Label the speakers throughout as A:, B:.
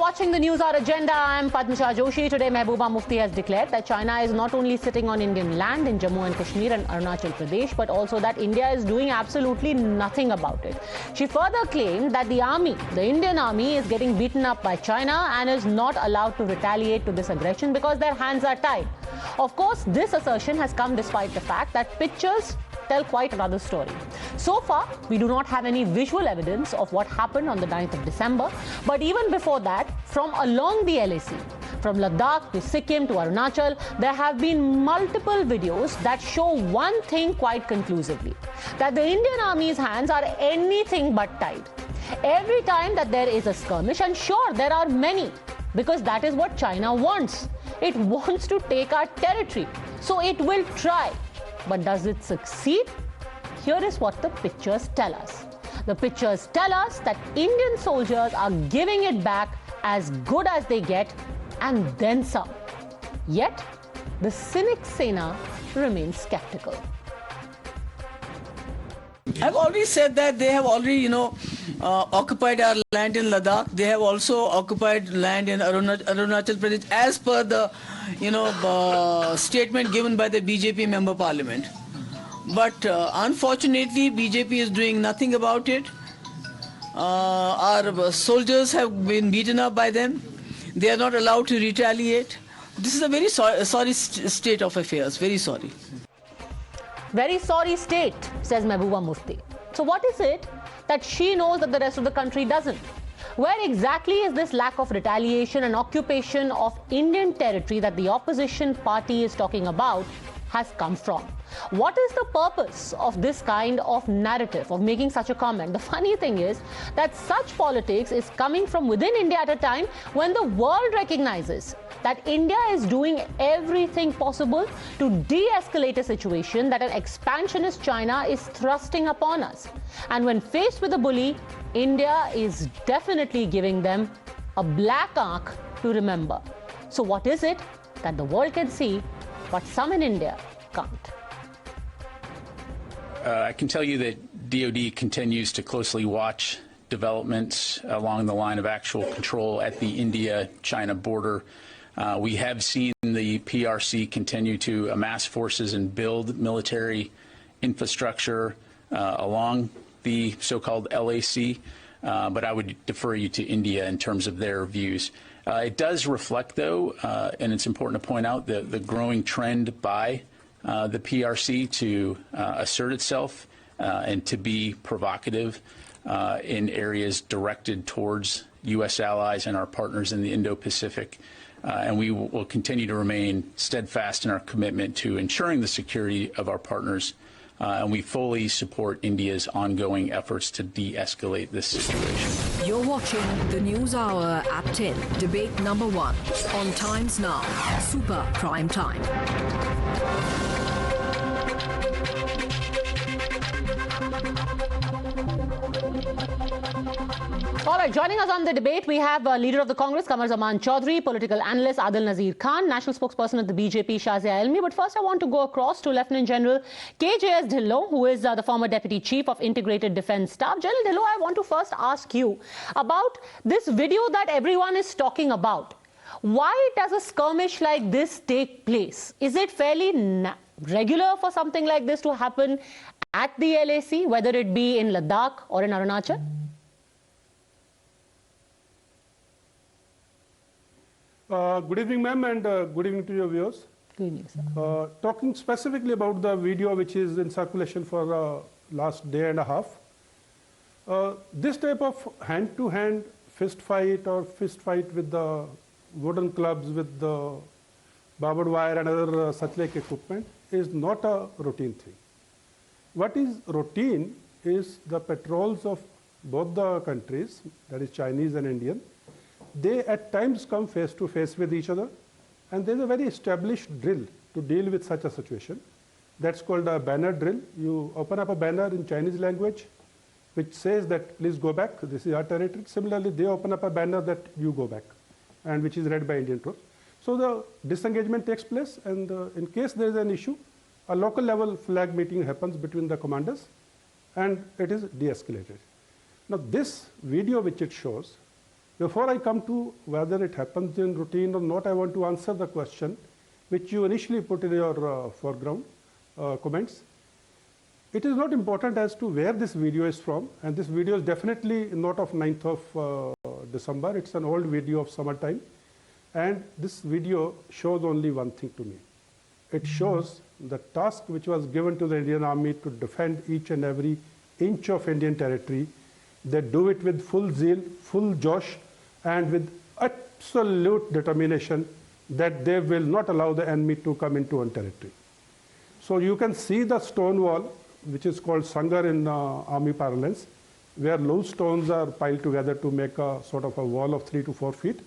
A: watching the Newshour Agenda. I'm Padmaja Joshi. Today, Mehbooba Mufti has declared that China is not only sitting on Indian land in Jammu and Kashmir and Arunachal Pradesh, but also that India is doing absolutely nothing about it. She further claimed that the Indian army, is getting beaten up by China and is not allowed to retaliate to this aggression because their hands are tied. Of course, this assertion has come despite the fact that pictures tell quite another story. So far, we do not have any visual evidence of what happened on the 9th of December. But even before that, from along the LAC, from Ladakh to Sikkim to Arunachal, there have been multiple videos that show one thing quite conclusively, that the Indian Army's hands are anything but tied. Every time that there is a skirmish, and sure, there are many, because that is what China wants. It wants to take our territory, so it will try. But does it succeed? Here is what the pictures tell us. The pictures tell us that Indian soldiers are giving it back as good as they get, and then some. Yet, the cynic Sena remains skeptical.
B: I've already said that they have already, occupied our land in Ladakh. They have also occupied land in Arunachal Pradesh as per the, statement given by the BJP member parliament. But unfortunately, BJP is doing nothing about it. Our soldiers have been beaten up by them. They are not allowed to retaliate. This is a very sorry state of affairs. Very sorry.
A: Very sorry state, says Mehbooba Mufti. So what is it that she knows that the rest of the country doesn't? Where exactly is this lack of retaliation and occupation of Indian territory that the opposition party is talking about has come from? What is the purpose of this kind of narrative, of making such a comment? The funny thing is that such politics is coming from within India at a time when the world recognizes that India is doing everything possible to de-escalate a situation that an expansionist China is thrusting upon us. And when faced with a bully, India is definitely giving them a black arc to remember. So what is it that the world can see, but some in India can't?
C: I can tell you that DoD continues to closely watch developments along the line of actual control at the India-China border. We have seen the PRC continue to amass forces and build military infrastructure along the so-called LAC, but I would defer you to India in terms of their views. It does reflect, though, and it's important to point out, the growing trend by the PRC to assert itself and to be provocative in areas directed towards U.S. allies and our partners in the Indo-Pacific. And we will continue to remain steadfast in our commitment to ensuring the security of our partners. And we fully support India's ongoing efforts to de-escalate this situation.
D: You're watching the News Hour at 10, debate number 1 on Times Now, Super Prime Time.
A: All right, joining us on the debate, we have Leader of the Congress, Qamar Zaman Chaudhary, political analyst Adil Nazir Khan, national spokesperson of the BJP, Shazia Elmi. But first, I want to go across to Lieutenant General KJS Dhillon, who is the former Deputy Chief of Integrated Defence Staff. General Dhillon, I want to first ask you about this video that everyone is talking about. Why does a skirmish like this take place? Is it fairly regular for something like this to happen at the LAC, whether it be in Ladakh or in Arunachal?
E: Good evening, ma'am, and good evening to your viewers.
A: Good evening, sir.
E: Talking specifically about the video which is in circulation for the last day and a half, this type of hand-to-hand fist fight or fist fight with the wooden clubs, with the barbed wire and other such like equipment is not a routine thing. What is routine is the patrols of both the countries, that is Chinese and Indian. They at times come face to face with each other, and there is a very established drill to deal with such a situation. That's called a banner drill. You open up a banner in Chinese language which says that please go back, this is our territory. Similarly, they open up a banner that you go back, and which is read by Indian troops. So the disengagement takes place, and in case there is an issue, a local level flag meeting happens between the commanders, and it is de-escalated. Now this video which it shows Before I come to whether it happens in routine or not, I want to answer the question which you initially put in your foreground comments. It is not important as to where this video is from, and this video is definitely not of 9th of December. It's an old video of summertime, and this video shows only one thing to me. It shows the task which was given to the Indian Army to defend each and every inch of Indian territory. They do it with full zeal, full josh, and with absolute determination that they will not allow the enemy to come into one territory. So you can see the stone wall, which is called sangar in army parlance, where loose stones are piled together to make a sort of a wall of 3 to 4 feet.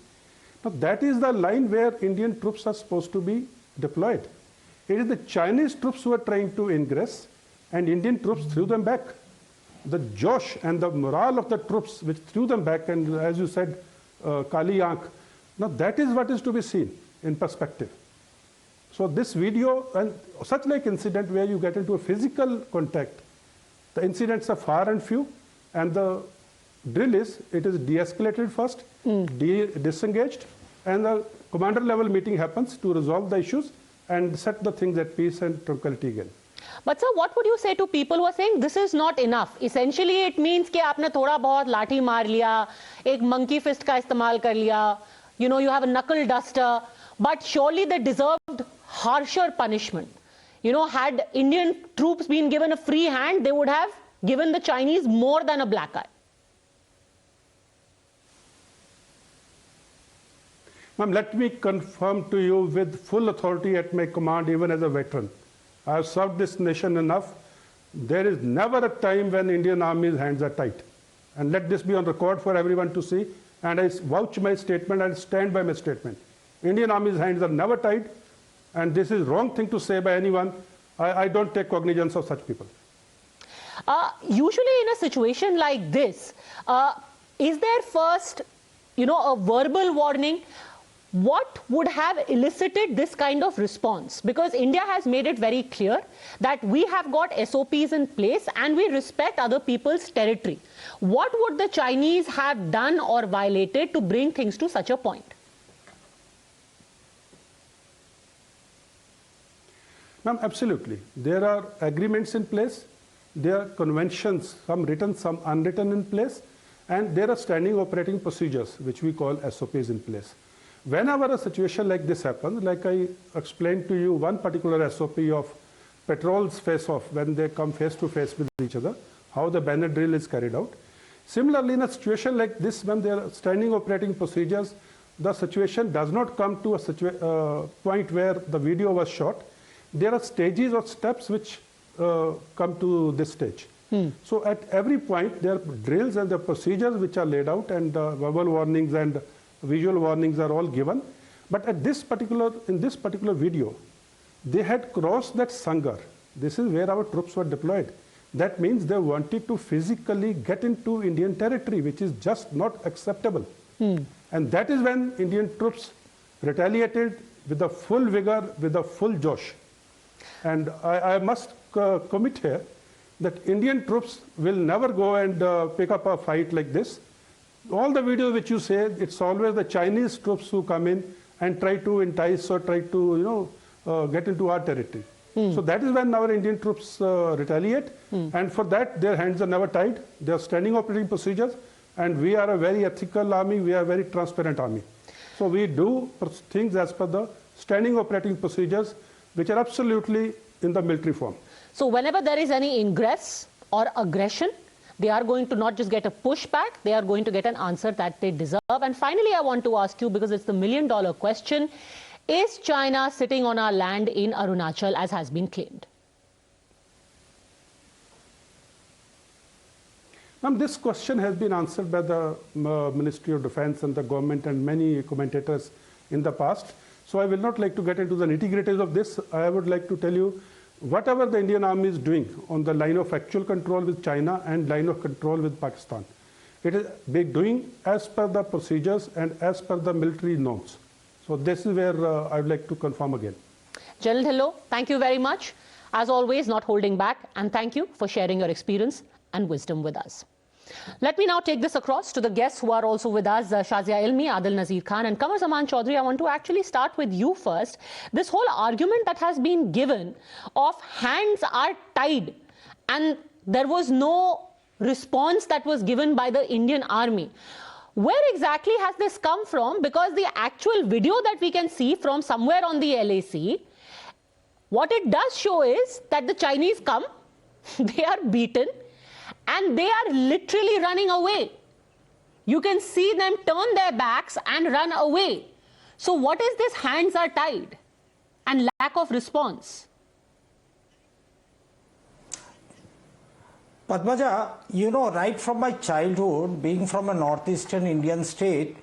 E: Now that is the line where Indian troops are supposed to be deployed. It is the Chinese troops who are trying to ingress, and Indian troops threw them back. The josh and the morale of the troops which threw them back, and as you said, Kali Aankh, now that is what is to be seen in perspective. So this video and such like incident where you get into a physical contact, the incidents are far and few, and the drill is, it is de-escalated first, disengaged, and the commander level meeting happens to resolve the issues and set the things at peace and tranquility again.
A: But sir, what would you say to people who are saying this is not enough? Essentially, it means कि आपने थोड़ा बहुत लाठी मार लिया, एक monkey fist का इस्तेमाल कर लिया, you know, you have a knuckle duster, but surely they deserved harsher punishment. You know, had Indian troops been given a free hand, they would have given the Chinese more than a black eye.
E: Ma'am, let me confirm to you with full authority at my command, even as a veteran. I have served this nation enough. There is never a time when Indian Army's hands are tight. And let this be on record for everyone to see. And I vouch my statement and stand by my statement. Indian Army's hands are never tied. And this is wrong thing to say by anyone. I don't take cognizance of such people.
A: Usually in a situation like this, is there first, you know, a verbal warning? What would have elicited this kind of response? Because India has made it very clear that we have got SOPs in place and we respect other people's territory. What would the Chinese have done or violated to bring things to such a point?
E: Ma'am, absolutely. There are agreements in place. There are conventions, some written, some unwritten in place. And there are standing operating procedures, which we call SOPs in place. Whenever a situation like this happens, like I explained to you one particular SOP of patrols face-off when they come face-to-face with each other, how the banner drill is carried out. Similarly, in a situation like this, when there are standing operating procedures, the situation does not come to a point where the video was shot. There are stages or steps which come to this stage. So at every point, there are drills and the procedures which are laid out, and verbal warnings and visual warnings are all given. But at in this particular video, they had crossed that sangar. This is where our troops were deployed. That means they wanted to physically get into Indian territory, which is just not acceptable. And that is when Indian troops retaliated with the full vigor, with the full josh. And I must commit here that Indian troops will never go and pick up a fight like this. All the videos which you say, it's always the Chinese troops who come in and try to entice or try to, you know, get into our territory. So that is when our Indian troops retaliate. And for that, their hands are never tied. They are standing operating procedures. And we are a very ethical army. We are a very transparent army. So we do things as per the standing operating procedures, which are absolutely in the military form.
A: So whenever there is any ingress or aggression, they are going to not just get a pushback, they are going to get an answer that they deserve. And finally, I want to ask you, because it's the million-dollar question, is China sitting on our land in Arunachal as has been claimed?
E: Ma'am, this question has been answered by the Ministry of Defense and the government and many commentators in the past. So I will not like to get into the nitty-gritties of this. I would like to tell you, whatever the Indian Army is doing on the line of actual control with China and line of control with Pakistan, it is doing as per the procedures and as per the military norms. So this is where I would like to confirm again.
A: General Dhillon, thank you very much. As always, not holding back, and thank you for sharing your experience and wisdom with us. Let me now take this across to the guests who are also with us, Shazia Ilmi, Adil Nazir Khan and Qamar Zaman Chaudhary. I want to actually start with you first. This whole argument that has been given of hands are tied and there was no response that was given by the Indian army. Where exactly has this come from? Because the actual video that we can see from somewhere on the LAC, what it does show is that the Chinese come, they are beaten, and they are literally running away. You can see them turn their backs and run away. So what is this hands are tied and lack of response?
F: Padmaja, you know, right from my childhood, being from a northeastern Indian state,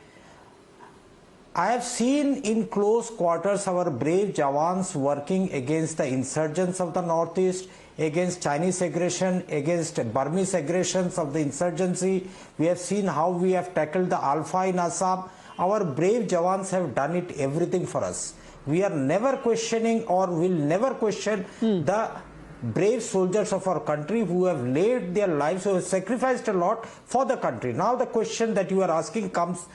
F: I have seen in close quarters our brave Jawans working against the insurgents of the northeast, against Chinese aggression, against Burmese aggressions of the insurgency. We have seen how we have tackled the Alpha in Assam. Our brave Jawans have done it everything for us. We are never questioning or will never question the brave soldiers of our country who have laid their lives, who have sacrificed a lot for the country. Now the question that you are asking comes,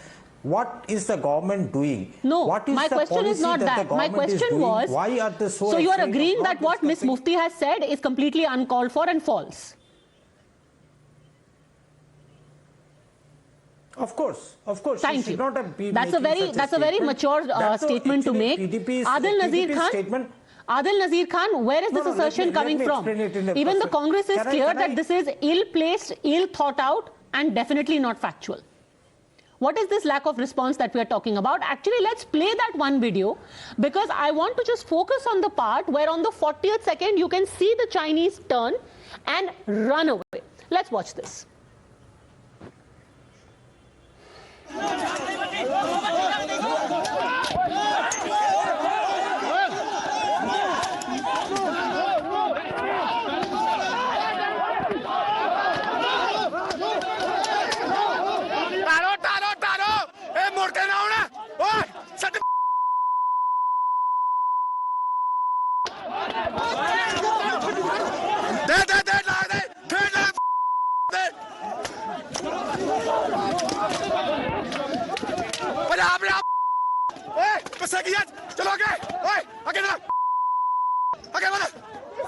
F: what is the government doing?
A: No,
F: what is
A: my
F: the
A: question is not that. My question was,
F: why are they so
A: you are
F: afraid
A: agreeing
F: of
A: that what Ms.
F: discussing?
A: Mufti has said is completely uncalled for and false?
F: Of course.
A: Thank you.
F: Not have been
A: That's a very mature statement to make. Adil Nazir Khan. Adil Nazir Khan, where is this assertion coming from? Even the Congress is clear that this is ill-placed, ill-thought out and definitely not factual. What is this lack of response that we are talking about? Actually, let's play that one video because I want to just focus on the part where on the 40th second you can see the Chinese turn and run away. Let's watch this.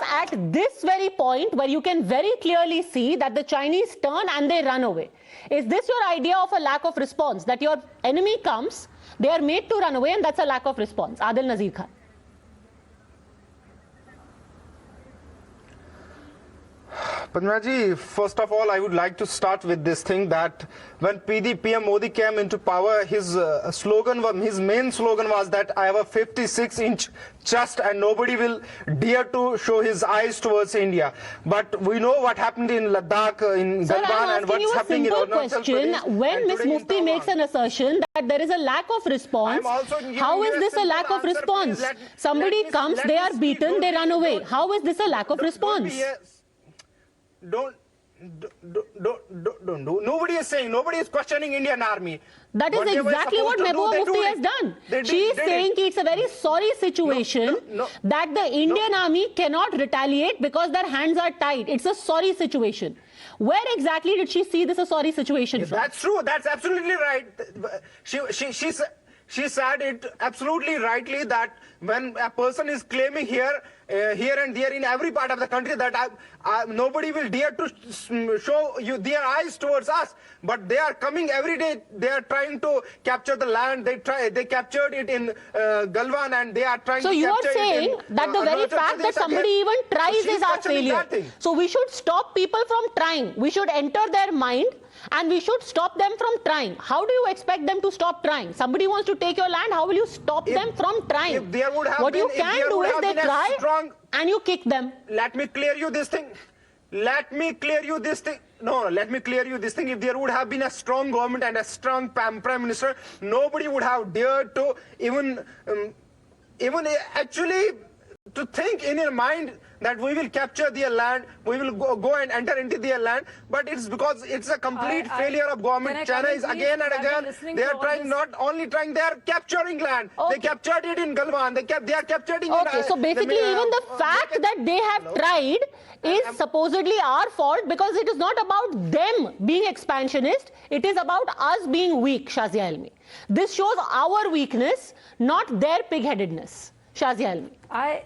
A: At this very point where you can very clearly see that the Chinese turn and they run away. Is this your idea of a lack of response? That your enemy comes, they are made to run away and that's a lack of response? Adil Nazir Khan.
G: Padmaji, first of all, I would like to start with this thing that when PM Modi came into power, his main slogan was that I have a 56-inch chest and nobody will dare to show his eyes towards India. But we know what happened in Ladakh, in Galwan, and what's happening in Arunachal Pradesh.
A: When Ms. Mufti makes an assertion that there is a lack of response, how is this a lack of response? Somebody comes, they are beaten, they run away. How is this a lack of response?
G: Nobody is saying, nobody is questioning Indian army.
A: That is exactly what Mehbooba Mufti has done. She is saying it's a very sorry situation that the Indian army cannot retaliate because their hands are tied. It's a sorry situation. Where exactly did she see this a sorry situation from?
G: That's true. That's absolutely right. She said it absolutely rightly that when a person is claiming here and there in every part of the country that nobody will dare to show you their eyes towards us, but they are coming every day. They are trying to capture the land. They captured it in Galwan, and they are trying to capture it in.
A: So you are saying that the very fact that somebody even tries is our failure. So we should stop people from trying. We should enter their mind and we should stop them from trying. How do you expect them to stop trying? Somebody wants to take your land, how will you stop them from trying? What you can do is they try and you kick them.
G: Let me clear you this thing. Let me clear you this thing. No, let me clear you this thing. If there would have been a strong government and a strong Prime Minister, nobody would have dared to even actually to think in your mind that we will capture their land, we will go and enter into their land, but it's because it's a complete failure of government. China is again and again, they are trying, not only trying, they are capturing land. They captured it in Galwan, they are capturing it.
A: Okay, so basically even the fact that they have tried is supposedly our fault, because it is not about them being expansionist, it is about us being weak, Shazia Elmi. This shows our weakness, not their pig-headedness. Shazia Elmi.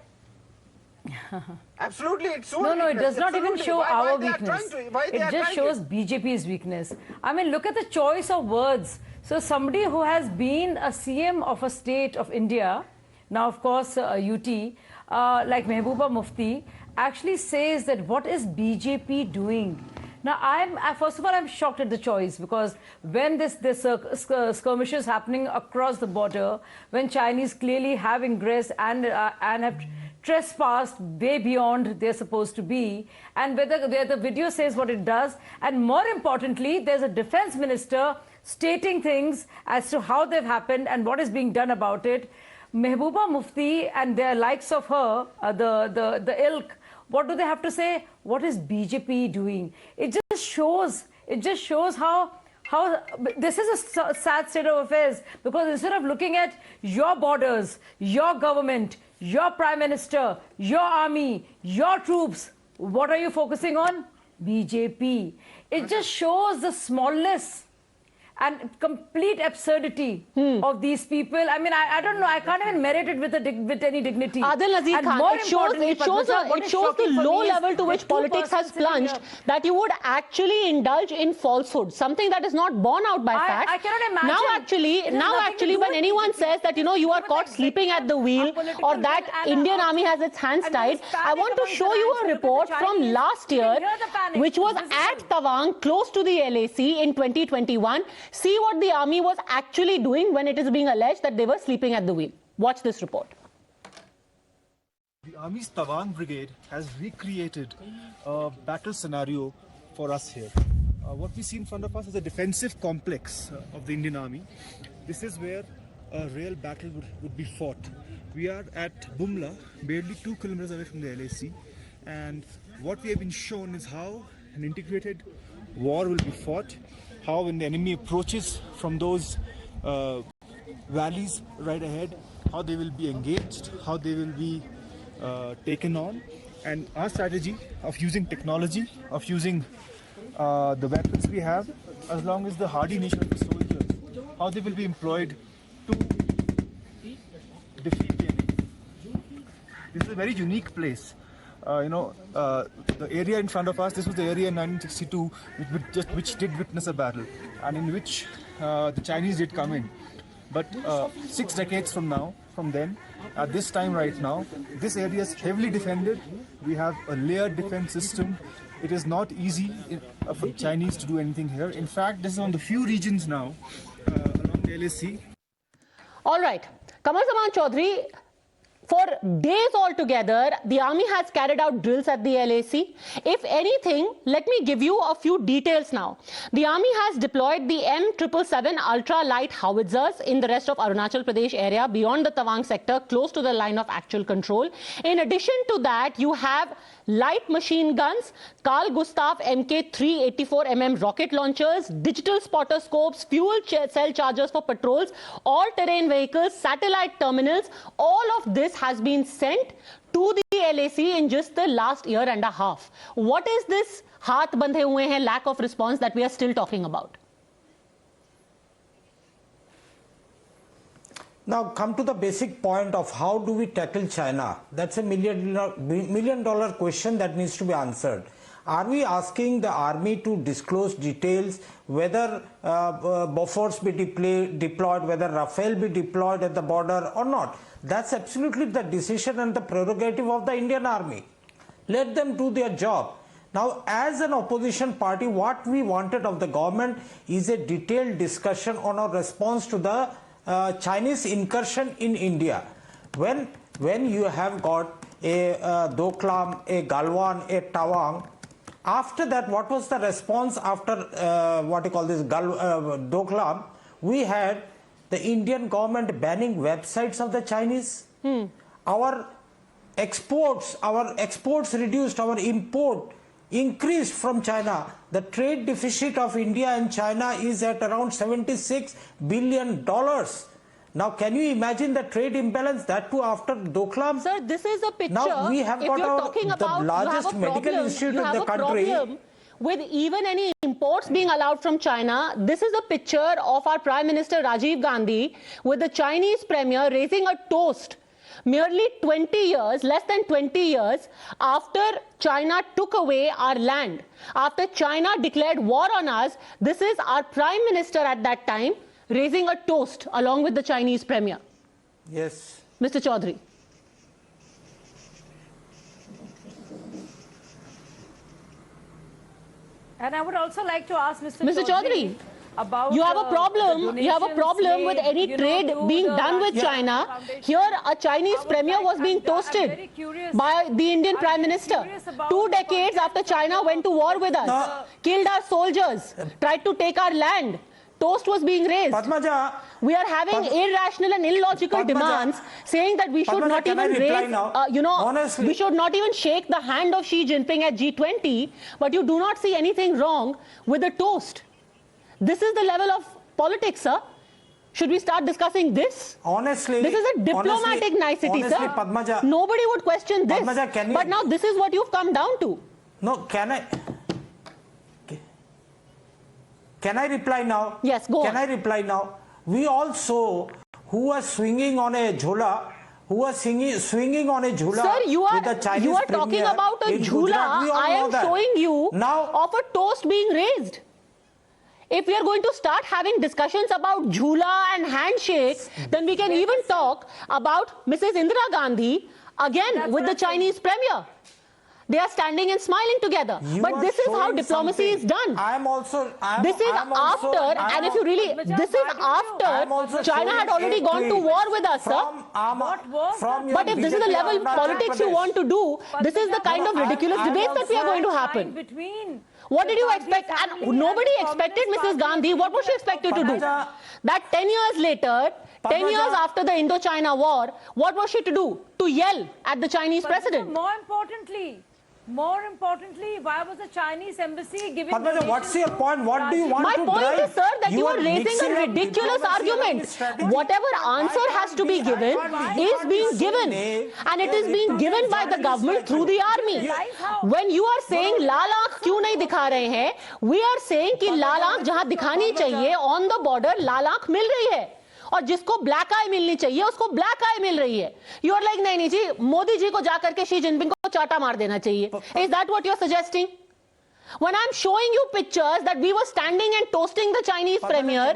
G: Absolutely, it shows.
H: No, it does not even show our
G: why
H: weakness.
G: It
H: just shows BJP's weakness. I mean, look at the choice of words. So somebody who has been a CM of a state of India, now of course UT, like Mehbooba Mufti, actually says that what is BJP doing? Now, first of all, I'm shocked at the choice, because when this skirmish is happening across the border, when Chinese clearly have ingressed and have trespassed way beyond they're supposed to be, and where the video says what it does, and more importantly, there's a defense minister stating things as to how they've happened and what is being done about it. Mehbooba Mufti and their likes of her, the ilk, what do they have to say? What is BJP doing? It just shows how this is a sad state of affairs, because instead of looking at your borders, your government, your prime minister, your army, your troops, what are you focusing on? BJP. It just shows the smallness and complete absurdity of these people. I mean, I don't know. I can't even merit it with any dignity.
A: Adil Nazir Khan, it shows the low level to which politics has plunged, that you would actually indulge in falsehood, something that is not borne out by facts.
H: I cannot imagine.
A: Now actually, when anyone says that, you are caught sleeping at the wheel, or that Indian army has its hands tied, I want to show you a report from last year, which was at Tawang, close to the LAC in 2021. See what the army was actually doing when it is being alleged that they were sleeping at the wheel. Watch this report.
I: The Army's Tawang Brigade has recreated a battle scenario for us here. What we see in front of us is a defensive complex of the Indian Army. This is where a real battle would be fought. We are at Bumla, barely 2 kilometers away from the LAC, and what we have been shown is how an integrated war will be fought, how when the enemy approaches from those valleys right ahead, how they will be engaged, how they will be taken on, and our strategy of using technology, of using the weapons we have, as long as the hardy nature of the soldiers, how they will be employed to defeat the enemy. This is a very unique place. The area in front of us, this was the area in 1962 which did witness a battle, and in which the Chinese did come in. But 6 decades from then, at this time right now, this area is heavily defended. We have a layered defense system. It is not easy for the Chinese to do anything here. In fact, this is one of the few regions now along the LAC.
A: All right, Kamal Zaman Chaudhary, for days altogether, the army has carried out drills at the LAC. If anything, let me give you a few details now. The army has deployed the M777 ultra-light howitzers in the rest of Arunachal Pradesh area beyond the Tawang sector, close to the line of actual control. In addition to that, you have light machine guns, Carl Gustaf Mk 384mm rocket launchers, digital spotter scopes, fuel cell chargers for patrols, all-terrain vehicles, satellite terminals. All of this has been sent to the LAC in just the last year and a half. What is this haath bandhe hue hain, lack of response that we are still talking about?
F: Now come to the basic point of how do we tackle China. That's a million dollar question that needs to be answered. Are we asking the army to disclose details, whether Bofors be deployed, whether Rafale be deployed at the border or not? That's absolutely the decision and the prerogative of the Indian army. Let them do their job. Now, as an opposition party, what we wanted of the government is a detailed discussion on our response to the Chinese incursion in India. When you have got a Doklam, a Galwan, a Tawang, after that, what was the response after Doklam? We had the Indian government banning websites of the Chinese. Our exports, our exports reduced, our import increased from China. The trade deficit of India and China is at around $76 billion. Now, can you imagine the trade imbalance, that too after Doklam?
A: Sir, this is a picture.
F: Now, we have
A: if
F: got
A: you're talking
F: the
A: about,
F: largest medical institute in the country.
A: Problem with even any imports being allowed from China. This is a picture of our Prime Minister Rajiv Gandhi with the Chinese Premier raising a toast merely 20 years, less than 20 years after China took away our land. After China declared war on us, this is our Prime Minister at that time raising a toast along with the Chinese Premier.
F: Yes.
A: Mr. Chaudhary.
H: And I would also like to ask Mr.
A: Chaudhary,
H: about
A: you have a problem. You have a problem with any trade being done with China. Here, a Chinese premier was being toasted by the Indian Prime Minister. 2 decades after China went to war with us, killed our soldiers, tried to take our land. Toast was being raised.
F: Padmaja,
A: we are having irrational and illogical demands, saying that we should not even raise, we should not even shake the hand of Xi Jinping at G20, but you do not see anything wrong with the toast. This is the level of politics, sir. Should we start discussing this?
F: Honestly,
A: this is a diplomatic nicety, sir.
F: Padmaja,
A: nobody would question this.
F: Padmaja,
A: but now this is what you've come down to.
F: No, Can I reply now?
A: Yes, go on.
F: Can I reply now? We all saw who was swinging on a jhula, swinging on a jhula.
A: Sir, you are
F: premier
A: talking about a jhula. I am showing you
F: now
A: of a toast being raised. If we are going to start having discussions about jhula and handshake, then we can even talk about Mrs. Indira Gandhi again with the Chinese premier. They are standing and smiling together. But this is how diplomacy is done. This is after China had already gone to war with us, sir. But if this is the level of politics you want to do, this is the kind of ridiculous debates that we are going to happen. What did you expect? And nobody expected Mrs. Gandhi. What was she expected to do? That 10 years later, 10 years after the Indo-China war, what was she to do? To yell at the Chinese president.
H: More importantly, why was the Chinese embassy giving...
F: Padmaja, what's your point? What do you want to drive?
A: My point is, sir, that you are raising a ridiculous argument. Whatever answer has to be given is being given. And it is being given by the government through the army. When you are saying, लाल आंख क्यों नहीं दिखा रहे हैं? We are saying कि लाल आंख जहां दिखानी चाहिए, on the border, लाल आंख मिल रही है. और जिसको ब्लैक आई मिलनी चाहिए उसको ब्लैक आई मिल रही है. यू आर लाइक नहीं जी, मोदी जी को जाकर के शी जिनपिंग को चाटा मार देना चाहिए. Is that what you are suggesting? When I'm showing you pictures that we were standing and toasting the Chinese premier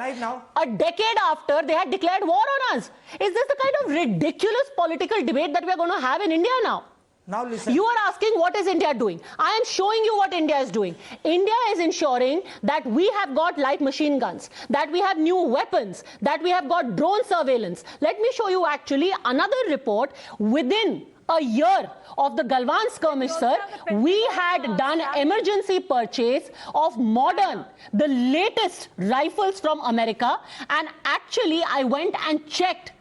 A: a decade after they had declared war on us, is this the kind of ridiculous political debate that we are going to have in India now?
F: Now listen.
A: You are asking what is India doing. I am showing you what India is doing. India is ensuring that we have got light machine guns, that we have new weapons, that we have got drone surveillance. Let me show you actually another report. Within a year of the Galwan skirmish, sir, we had done emergency purchase of modern, the latest rifles from America. And actually, I went and checked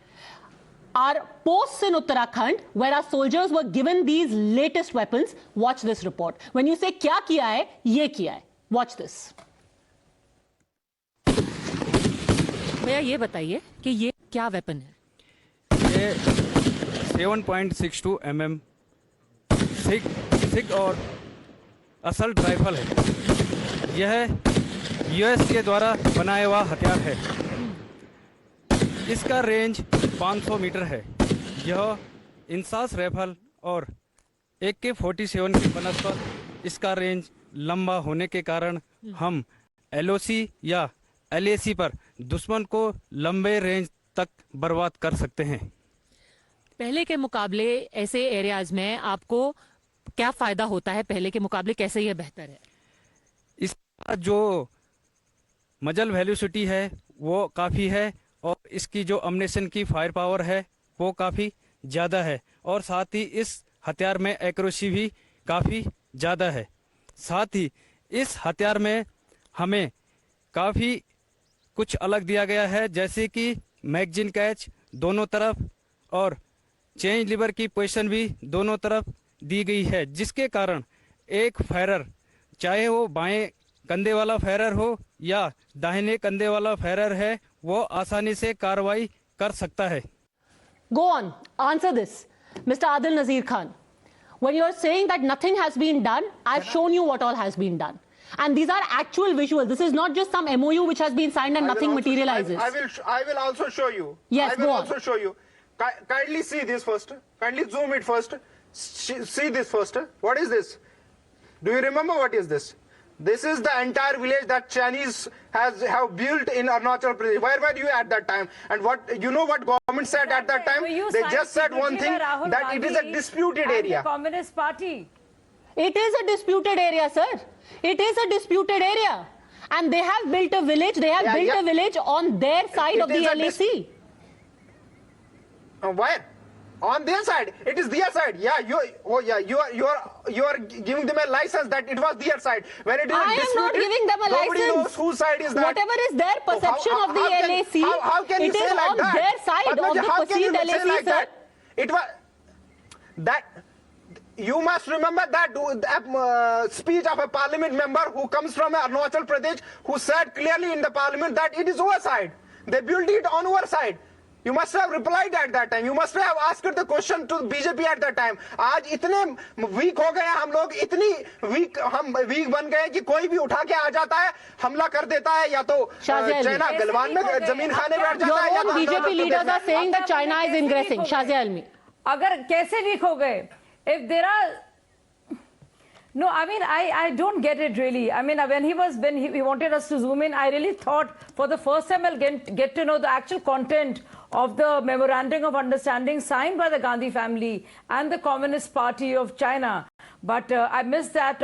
A: our posts in Uttarakhand, where our soldiers were given these latest weapons. Watch this report. When you say kya kiya hai, ye kiya hai. Watch this.
J: भैया ये बताइए कि ये क्या weapon है?
K: ये 7.62 mm thick और assault rifle है. यह यूएस के द्वारा बनाया हुआ हथियार है. इसका रेंज 500 मीटर है. यह इंसास राइफल और AK-47 की बनस्पत इसका रेंज लंबा होने के कारण हम LOC या LAC पर दुश्मन को लंबे रेंज तक बर्बाद कर सकते हैं.
J: पहले के मुकाबले ऐसे एरियाज में आपको क्या फायदा होता है? पहले के मुकाबले कैसे यह बेहतर है?
K: इसका जो मजल वेलोसिटी है वो काफ़ी है और इसकी जो अम्युनिशन की फायर पावर है वो काफ़ी ज़्यादा है और साथ ही इस हथियार में एक्यूरेसी भी काफ़ी ज़्यादा है. साथ ही इस हथियार में हमें काफ़ी कुछ अलग दिया गया है, जैसे कि मैगजीन कैच दोनों तरफ और चेंज लीवर की पोजीशन भी दोनों तरफ दी गई है, जिसके कारण एक फायरर, चाहे वो बाएं कंधे वाला फायरर हो या दाहिने कंधे वाला फायरर है, वो आसानी से कार्रवाई कर सकता है।
A: Go on, answer this. Mr. Adil Nazir Khan, when you're saying that nothing has been done, I've shown you what all has been done. And these are actual visuals. This is not just some MOU which has been signed and nothing materializes.
G: I will also show you.
A: Yes,
G: I will
A: go on.
G: also show you. Kindly see this first. Kindly zoom it first. See this first. What is this? Do you remember what is this? This is the entire village that Chinese have built in Arunachal Pradesh. Where were you at that time? And what you know what government said at that time? They just said one thing, that it is a disputed area.
H: The Communist Party.
A: It is a disputed area, sir. It is a disputed area. And they have built a village. They have built a village on their side of the LAC.
G: Where? On their side. It is their side. Yeah, you are giving them a license that it was their side. When it is
A: I am not giving them a
G: nobody
A: license.
G: knows whose side is that.
A: Whatever is their perception of the LAC,
G: how can you
A: it
G: say
A: is
G: like
A: on
G: that?
A: their side
G: Padmaja,
A: of the
G: how can you
A: perceived
G: say
A: LAC,
G: like
A: sir.
G: that? It was that. You must remember that speech of a parliament member who comes from Arunachal Pradesh, who said clearly in the parliament that it is our side. They built it on our side. You must have replied at that time. You must have asked the question to BJP at that time. आज इतने weak हो गए हम लोग, इतनी weak बन गए कि कोई भी उठा के आ जाता है, हमला कर देता है, या तो चाइना गलवान में जमीन खाने बैठ जाता है, या
A: Your own BJP leaders are saying that China is ingressing. Shazia Almi.
H: अगर कैसे weak हो गए? If there are no, I mean, I don't get it really. I mean, when he wanted us to zoom in, I really thought for the first time I'll get to know the actual content of the memorandum of understanding signed by the Gandhi family and the Communist Party of China. But I missed that.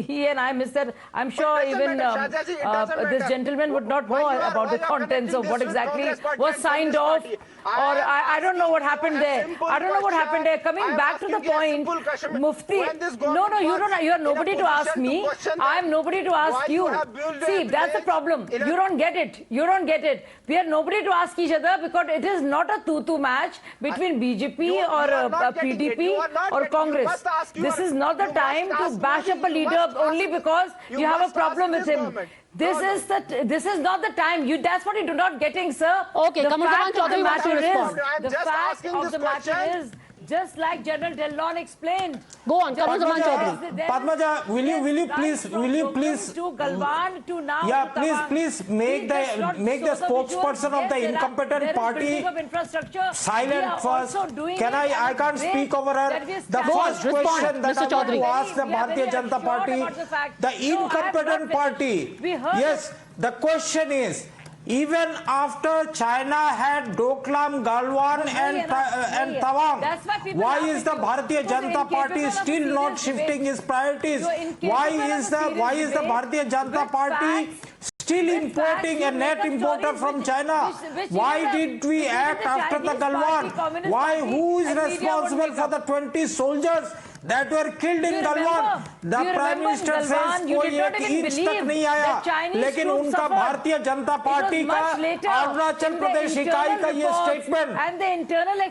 H: He and I missed that. I'm sure even this gentleman would not know about the contents of what exactly was signed off. Or I don't know what happened there. I don't know what happened there. Coming back to the point, Mufti. No, you don't. You are nobody to ask me. I am nobody to ask you. See, that's the problem. You don't get it. You don't get it. We are nobody to ask each other because it is not a tu-tu match between BJP or PDP or Congress. This is not the time to bash up a leader only because you have a problem with him. This is not the time. That's what you're not getting, sir.
A: Okay,
H: the fact of the matter is,
G: the
H: fact of the matter is, just like General Dhillon explained.
A: Go on, Kamal Chaudhary.
F: Padmaja, will you please
H: to Galwan to now
F: yeah,
H: to Tawang.
F: please make the spokesperson of the incompetent party silent first. I can't speak over her. The first question that I want to ask the Bharatiya Janata Party, the incompetent party. Yes, the question is, even after China had Doklam, Galwan and Tawang, why is the Bharatiya Janata Party still not shifting its priorities? Why is the Bharatiya Janata Party still importing a net importer from China? Why did we act after the Galwan? Why? Who is responsible for the 20 soldiers that were killed in Galwan? The Prime Minister says कोई एक inch तक नहीं आया, लेकिन उनका Bharatiya Janata party का अरुणाचल प्रदेश इकाई का ये statement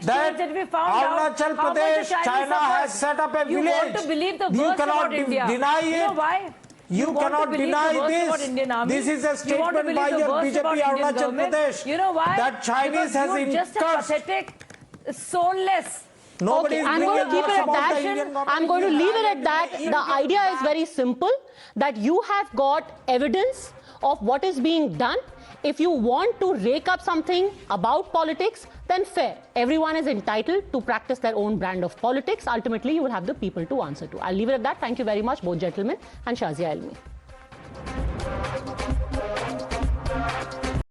F: that Arunachal Pradesh, China has set up a village. You cannot deny it. You cannot deny this. This is a statement by your BJP Arunachal Pradesh that Chinese has incurred.
H: Soulless.
A: Okay, I'm going to keep it at that. I'm going to leave it at that. The idea is very simple, that you have got evidence of what is being done. If you want to rake up something about politics, then fair. Everyone is entitled to practice their own brand of politics. Ultimately, you will have the people to answer to. I'll leave it at that. Thank you very much, both gentlemen, and Shazia Almi.